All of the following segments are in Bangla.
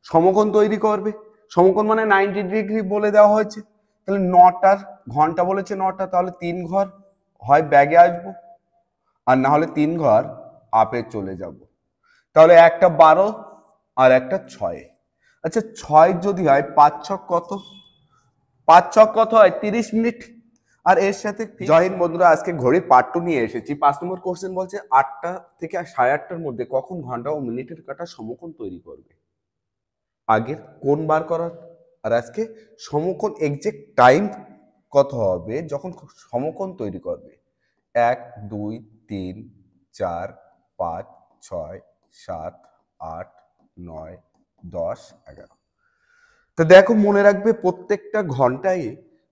সমকোণ তৈরি করবে। সমকোণ মানে 90 ডিগ্রি বলে দেওয়া হয়েছে। তাহলে 9টার ঘন্টা বলেছে 9টা, তাহলে 3 ঘর হয় ব্যাগে আসবো আর না হলে 3 ঘর আপে চলে যাব। তাহলে একটা 12 আর একটা 6। আচ্ছা 6 যদি হয় 5 ছক কত? 5 ছক কত হয়? 30 মিনিট। আর এর সাথে জয় হিন্দ বন্ধুরা, আজকে ঘড়ির পার্ট 2 নিয়ে এসেছি। 5 নম্বর কোশ্চেন বলছে 8টা থেকে 8:30টার মধ্যে কখন ঘন্টা ও মিনিটের কাঁটা সমকোণ তৈরি করবে? আগের কোণ বার করার আর আজকে সমকোণ এক্সাক্ট টাইম কত হবে যখন সমকোণ তৈরি করবে? 1 2 3 4 5 6 7 8 9 10 11। তো দেখো মনে রাখবে প্রত্যেকটা ঘন্টায়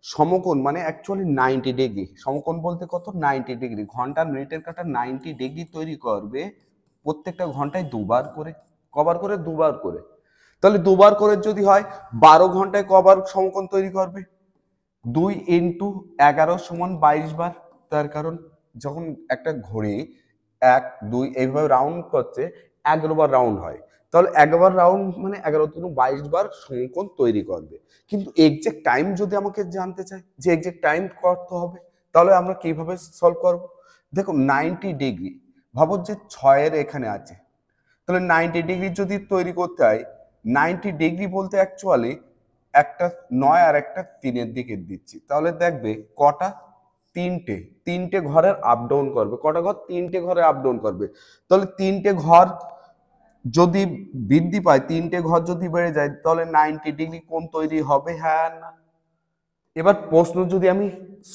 সমকোণ মানে অ্যাকচুয়ালি 90 ডিগ্রি। সমকোণ বলতে কত? 90 ডিগ্রি। ঘন্টার মিনিটের কাঁটা 90 ডিগ্রি তৈরি করবে প্রত্যেকটা ঘন্টায় দুবার করে। কবার করে? দুবার করে। তাহলে দুবার করে যদি হয় 12 ঘন্টায় কবার সমকোণ তৈরি করবে? 2 ইন্টু 11 সমান 22 বার। তার কারণ যখন একটা ঘড়ি 1 2 এইভাবে রাউন্ড করছে 11 বার রাউন্ড হয়, তাহলে 11 বার রাউন্ড মানে 11 × 22 বার সমকোণ তৈরি করবে। কিন্তু এক্সাক্ট টাইম যদি আমাকে জানতে চাই যে এক্সাক্ট টাইম কত হবে, তাহলে আমরা কিভাবে সলভ করব? দেখো 90 ডিগ্রি, ভাবো যে 6 এর এখানে আছে, তাহলে 90 ডিগ্রি যদি তৈরি করতে হয়, 90 ডিগ্রি বলতে অ্যাকচুয়ালি একটা 9 আর একটা 3-এর দিকে দিচ্ছি, তাহলে দেখবে কটা? তিনটে ঘরের আপ ডাউন করবে। কটা ঘর? তিনটে ঘরে আপ ডাউন করবে। তাহলে তিনটে ঘর যদি বৃদ্ধি পায়, তিনটে ঘর যদি বেড়ে যায়, তাহলে 90 ডিগ্রি কোণ তৈরি হবে, হ্যাঁ না? এবার প্রশ্ন যদি আমি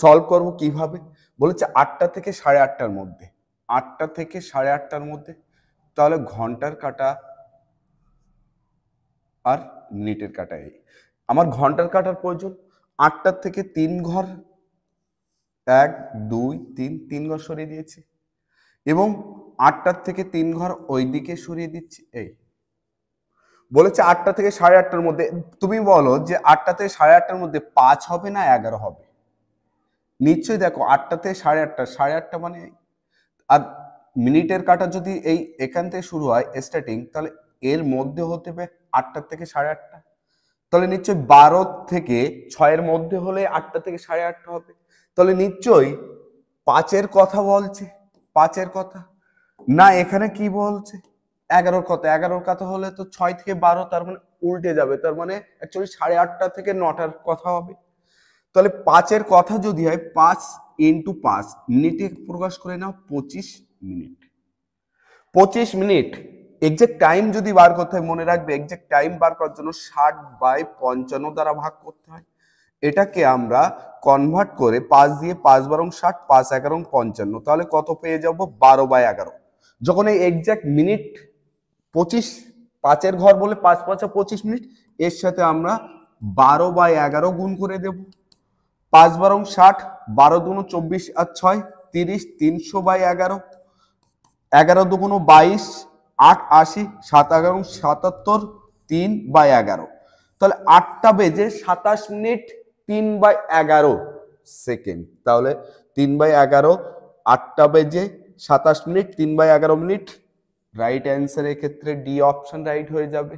সলভ করব কিভাবে, বলেছে 8টা থেকে 8:30টার মধ্যে। 8টা থেকে 8:30টার মধ্যে, তাহলে ঘন্টার কাঁটা আর মিনিটের কাঁটা এই। আমার ঘন্টার কাঁটার প্রয়োজন 8টার থেকে 3 ঘর, 1 2 3, 3 ঘর সরিয়ে দিয়েছি এবং 8টার থেকে 3 ঘর ওই দিকে সরিয়ে দিচ্ছি। এই বলেছে 8টা থেকে 8:30টার মধ্যে। তুমি বলো যে 8টা থেকে 8:30টার মধ্যে 5 হবে না 11 হবে? নিশ্চয়ই দেখো 8টা থেকে 8:30, 8:30 মানে, আর মিনিটের কাঁটা যদি এই এখান থেকে শুরু হয় স্টার্টিং, তাহলে এর মধ্যে হতে হবে 8টা থেকে 8:30। তাহলে নিশ্চয়ই 12 থেকে 6-এর মধ্যে হলে 8টা থেকে 8:30 হবে। তাহলে নিশ্চয়ই 5-এর কথা বলছে। 5-এর কথা না, এখানে কি বলছে? 11-র কথা। 11-র কথা হলে তো 6 থেকে 12, তার মানে উল্টে যাবে। তার মানে অ্যাকচুয়ালি 8:30টা থেকে 9টার কথা হবে। তাহলে 5-এর কথা যদি হয় 5 × 5 মিনিটে প্রকাশ করে নাও 25 মিনিট। 25 মিনিট এক্সাক্ট টাইম যদি বার করতে হয়, মনে রাখবে এক্সাক্ট টাইম বার করার জন্য 60/55 দ্বারা ভাগ করতে হয়। এটাকে আমরা কনভার্ট করে 5 দিয়ে 5 × 60, 5 11 55, তাহলে কত পেয়ে যাব? 12/11। যখন এই এক্সাক্ট মিনিট 25, 5-এর ঘর বলে 5 5 25 মিনিট, এর সাথে আমরা 12/11 গুণ করে দেব। 5 12 60, 12 2 24 আর 6 30, 300/11, 11 2 22, 8 80, 7 11 77, 3/11। তাহলে 8টা বেজে 27 মিনিট 3/11 সেকেন্ড। তাহলে 3/11, 8টা বেজে 27 মিনিট 3/11 মিনিট। রাইট অ্যান্সার এক্ষেত্রে ডি অপশন রাইট হয়ে যাবে।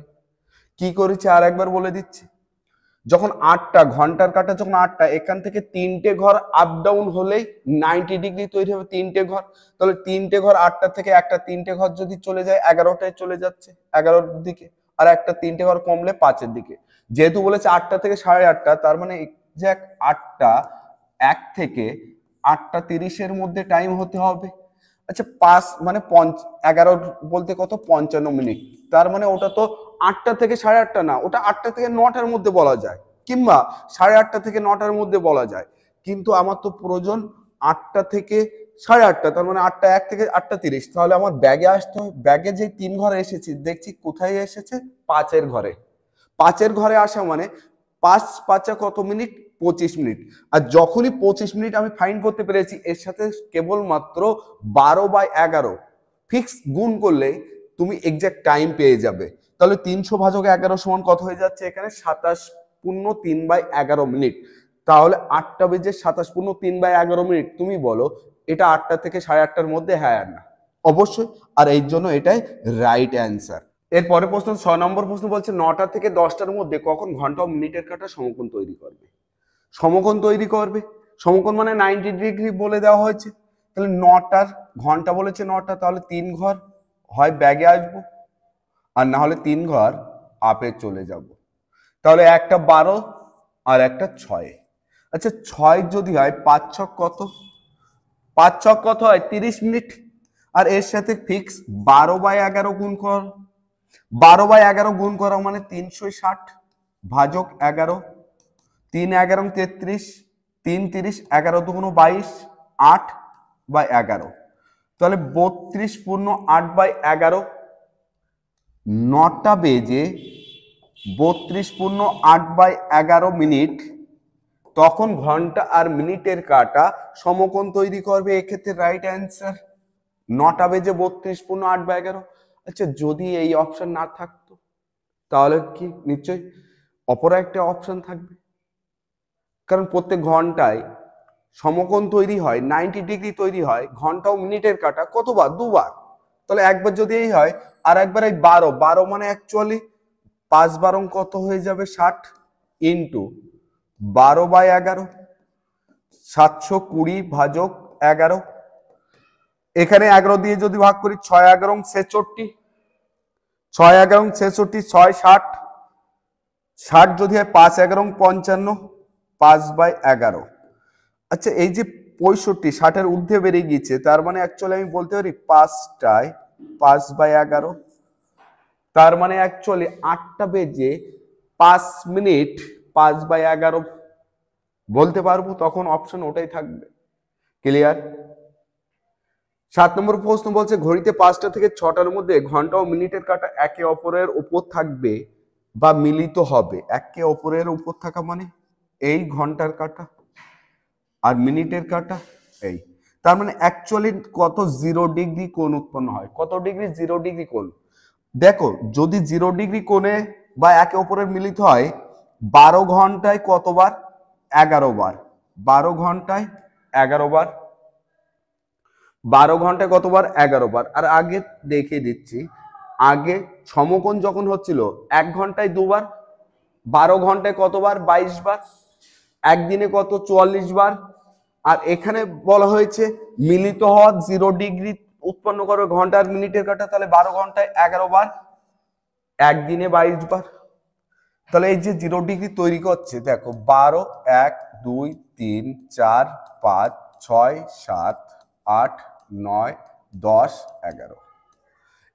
কি করেছে আর একবার বলে দিচ্ছি। যখন 8টা ঘন্টার কাঁটা, যখন 8টা, এখান থেকে 3টে ঘর আপ ডাউন হলেই 90 ডিগ্রি তৈরি হবে। 3টে ঘর, তাহলে 3টে ঘর 8টা থেকে একটা 3টে ঘর যদি চলে যায় 11টায় চলে যাচ্ছে 11-র দিকে, আর একটা 3টে ঘর কমলে 5-এর দিকে। যেহেতু বলেছে 8টা থেকে 8:30, তার মানে এক্সাক্ট 8টা 1 থেকে 8:30-এর মধ্যে টাইম হতে হবে। আচ্ছা 5 মানে 11 বলতে কত? 55 মিনিট। তার মানে ওটা তো 8টা থেকে 8:30 না, ওটা 8টা থেকে 9টার মধ্যে বলা যায়, কিংবা 8:30 থেকে 9টার মধ্যে বলা যায়। কিন্তু আমার তো প্রয়োজন 8টা থেকে 8:30, তার মানে 8টা 1 থেকে 8:30। তাহলে আমার ব্যাগে আসতে হবে। ব্যাগে যে 3 ঘরে এসেছি, দেখছি কোথায় এসেছে? 5-এর ঘরে। 5-এর ঘরে আসা মানে 5 5 কত মিনিট? 25 মিনিট। আর যখনই 25 মিনিট আমি ফাইন্ড করতে পেরেছি, এর সাথে কেবলমাত্র 12/11 ফিক্স গুণ করলে তুমি এক্সাক্ট টাইম পেয়ে যাবে। তাহলে 300/11 সমান কত হয়ে যাচ্ছে এখানে? 27 পূর্ণ 3/11 মিনিট। তাহলে 8টা বেজে 27 পূর্ণ 3/11 মিনিট। তুমি বলো এটা 8টা থেকে 8:30টার মধ্যে, হ্যাঁ আর না? অবশ্যই। আর এর জন্য এটাই রাইট অ্যান্সার। এরপরে প্রশ্ন 6 নম্বর প্রশ্ন বলছে 9টা থেকে 10টার মধ্যে কখন ঘন্টা ও মিনিটের কাঁটা সমকোণ তৈরি করবে। সমকোণ তৈরি করবে, সমকোণ মানে 90 ডিগ্রি বলে দেওয়া হয়েছে। তাহলে 9টার ঘন্টা বলেছে 9টা, তাহলে 3 ঘর হয় ব্যাগে আসবো আর না হলে 3 ঘর আপে চলে যাব। তাহলে একটা 12 আর একটা 6। আচ্ছা 6 যদি হয় 5 ছক কত, 5 ছক কত হয় 30 মিনিট। আর এর সাথে ফিক্স 12/11 গুণ কর, 12/11 গুণ করা মানে 360 ভাজক 11, 3 11 33, 3 30, 11 দুগুণ 22, 8/11। তাহলে 32 পূর্ণ 8/11, 9টা বেজে 32 পূর্ণ 8/11 মিনিট, তখন ঘন্টা আর মিনিটের কাঁটা সমকোণ তৈরি করবে। এক্ষেত্রে রাইট অ্যান্সার 9টা বেজে 32 পূর্ণ 8/11। আচ্ছা যদি এই অপশন না থাকতো তাহলে কি নিশ্চয়ই অপর একটা অপশন থাকবে, কারণ প্রত্যেক ঘন্টায় সমকোণ তৈরি হয়, 90 ডিগ্রি তৈরি হয়। ঘন্টা ও মিনিটের কাঁটা কতবার, দুবার। তাহলে একবার যদি এই হয় আর একবার এই 12 মানে অ্যাকচুয়ালি 5 12 কত হয়ে যাবে 60 ইন্টু 12/11, 720 ভাজক 11। এখানে 11 দিয়ে যদি ভাগ করি 6 11 ছেষট্টি, 6 11 ছেষট্টি, 6 60, 60 যদি হয় 5 11 55, 5/11। আচ্ছা এই যে 65 60-এর ঊর্ধ্বে বেড়ে গিয়েছে, তার মানে অ্যাকচুয়ালি আমি বলতে পারি 5টায় 5/11। তার মানে অ্যাকচুয়ালি 8টা বেজে 5 মিনিট 5/11 বলতে পারবো, তখন অপশন ওটাই থাকবে। ক্লিয়ার? 7 নম্বর প্রশ্ন বলছে ঘড়িতে 5টা থেকে 6টার মধ্যে ঘন্টা ও মিনিটের কাঁটা একে অপরের উপর থাকবে বা মিলিত হবে। একে অপরের উপর থাকা মানে এই ঘন্টার কাঁটা আর মিনিটের কাঁটা এই। তার মানে অ্যাকচুয়ালি কত 0 ডিগ্রি কোণ উৎপন্ন হয়। কত ডিগ্রি? 0 ডিগ্রি কোণ। দেখো যদি 0 ডিগ্রি কোণে বা একে অপরের মিলিত হয় 12 ঘন্টায় কতবার? 11 বার। 12 ঘন্টায় 11 বার। 12 ঘন্টায় কতবার? 11 বার। আর আগে দেখিয়ে দিচ্ছি, আগে সমকোণ যখন হচ্ছিল 1 ঘন্টায় 2 বার, 12 ঘন্টায় কতবার? 22 বার। একদিনে কত? 44 বার। আর এখানে বলা হয়েছে মিলিত হওয়া 0 ডিগ্রি উৎপন্ন করবে ঘন্টা আর মিনিটের কাঁটা, তাহলে 12 ঘন্টায় 11 বার, একদিনে 22 বার। তাহলে এই যে 0 ডিগ্রি তৈরি করছে দেখো 12 1 2 3 4 5 6 7 8 9 10 11।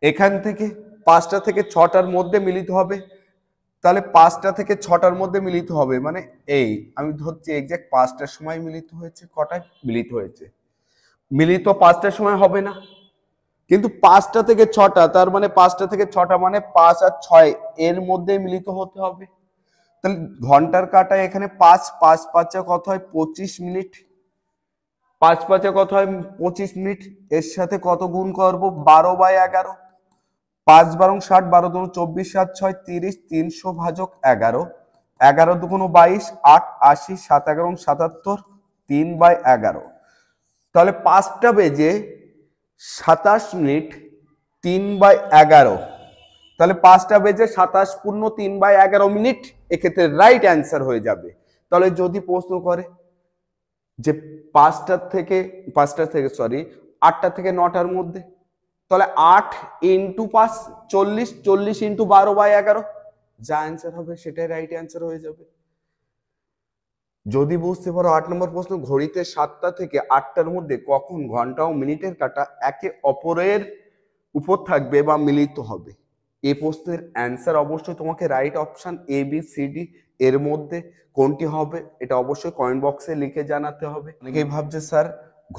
এখান থেকে 5টা থেকে 6টার মধ্যে মিলিত হবে। তাহলে 5টা থেকে 6টার মধ্যে মিলিত হবে মানে এই আমি ধরছি এক্সাক্ট 5টার সময় মিলিত হয়েছে। কটায় মিলিত হয়েছে? মিলিত 5টার সময় হবে না, কিন্তু 5টা থেকে 6টা, তার মানে 5টা থেকে 6টা মানে 5 আর 6 এর মধ্যে মিলিত হতে হবে। তাহলে ঘন্টার কাঁটা এখানে 5 5 5 কত হয়? 25 মিনিট। 5 5 কত হয়? 25 মিনিট। এর সাথে কত গুণ করব? 12/11। 5 12 60, 12 2 24, 7 6 30, 300 ভাজক 11, 11 2 22, 8 80, 7 11 77, 3/11। তাহলে 5টা বেজে 27 মিনিট 3/11। তাহলে 5টা বেজে 27 পূর্ণ 3/11 মিনিট, এক্ষেত্রে রাইট অ্যান্সার হয়ে যাবে। তাহলে যদি প্রশ্ন করে যে 8টা থেকে 9টার মধ্যে, তাহলে 8 ইন্টু 5 40, 40 ইন্টু 12/11, যা অ্যান্সার হবে সেটাই রাইট অ্যান্সার হয়ে যাবে। যদি বুঝতে পারো 8 নম্বর প্রশ্ন ঘড়িতে 7টা থেকে 8টার মধ্যে কখন ঘন্টা ও মিনিটের কাঁটা একে অপরের উপর থাকবে বা মিলিত হবে। এই প্রশ্নের অ্যান্সার অবশ্যই তোমাকে right option A B C D এর মধ্যে কোনটি হবে এটা অবশ্যই কমেন্ট বক্সে লিখে জানাতে হবে। অনেকেই ভাবছে স্যার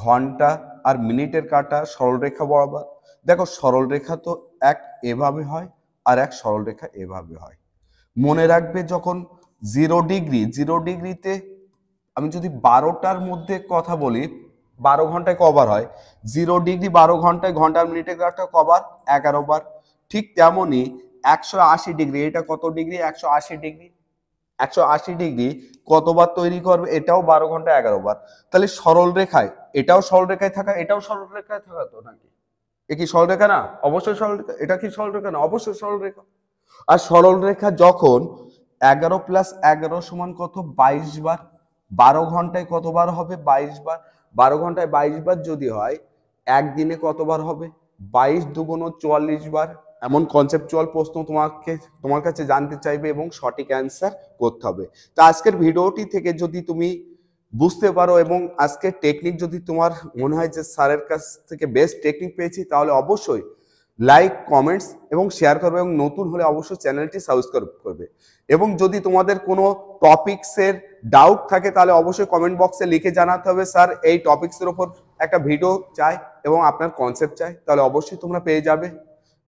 ঘন্টা আর মিনিটের কাঁটা সরলরেখা বরাবর। দেখো সরলরেখা তো এক এভাবে হয় আর এক সরলরেখা এভাবে হয়। মনে রাখবে যখন 0 ডিগ্রিতে আমি যদি 12টার মধ্যে কথা বলি 12 ঘন্টায় কবার হয়? 0 ডিগ্রি 12 ঘন্টায় ঘন্টা মিনিটের কাঁটা কবার? 11 বার। ঠিক তেমনই 180 ডিগ্রি, এটা কত ডিগ্রি? 180 ডিগ্রি। 180 ডিগ্রি কতবার তৈরি করবে? এটাও 12 ঘন্টায় 11 বার। তাহলে সরল রেখায় এটাও সরল রেখায় থাকা, এটাও সরল রেখায় থাকা তো নাকি? এ কি সরলরেখা না? অবশ্যই সরলরেখা। এটা কি সরলরেখা না? অবশ্যই সরলরেখা। আর সরলরেখা যখন 11 প্লাস 11 সমান কত? 22 বার। 12 ঘন্টায় কতবার হবে? 22 বার। 12 ঘন্টায় 22 বার যদি হয়, একদিনে কতবার হবে? 22 দুগুণ 44 বার। এমন কনসেপচুয়াল প্রশ্ন তোমার কাছে জানতে চাইবে এবং সঠিক অ্যান্সার করতে হবে। তো আজকের ভিডিওটি থেকে যদি তুমি বুঝতে পারো এবং আজকের টেকনিক যদি তোমার মনে হয় যে স্যারের কাছ থেকে বেস্ট টেকনিক পেয়েছি, তাহলে অবশ্যই লাইক, কমেন্টস এবং শেয়ার করবে এবং নতুন হলে অবশ্যই চ্যানেলটি সাবস্ক্রাইব করবে। এবং যদি তোমাদের কোনো টপিকসের ডাউট থাকে তাহলে অবশ্যই কমেন্ট বক্সে লিখে জানাতে হবে, স্যার এই টপিকসের ওপর একটা ভিডিও চাই এবং আপনার কনসেপ্ট চাই, তাহলে অবশ্যই তোমরা পেয়ে যাবে।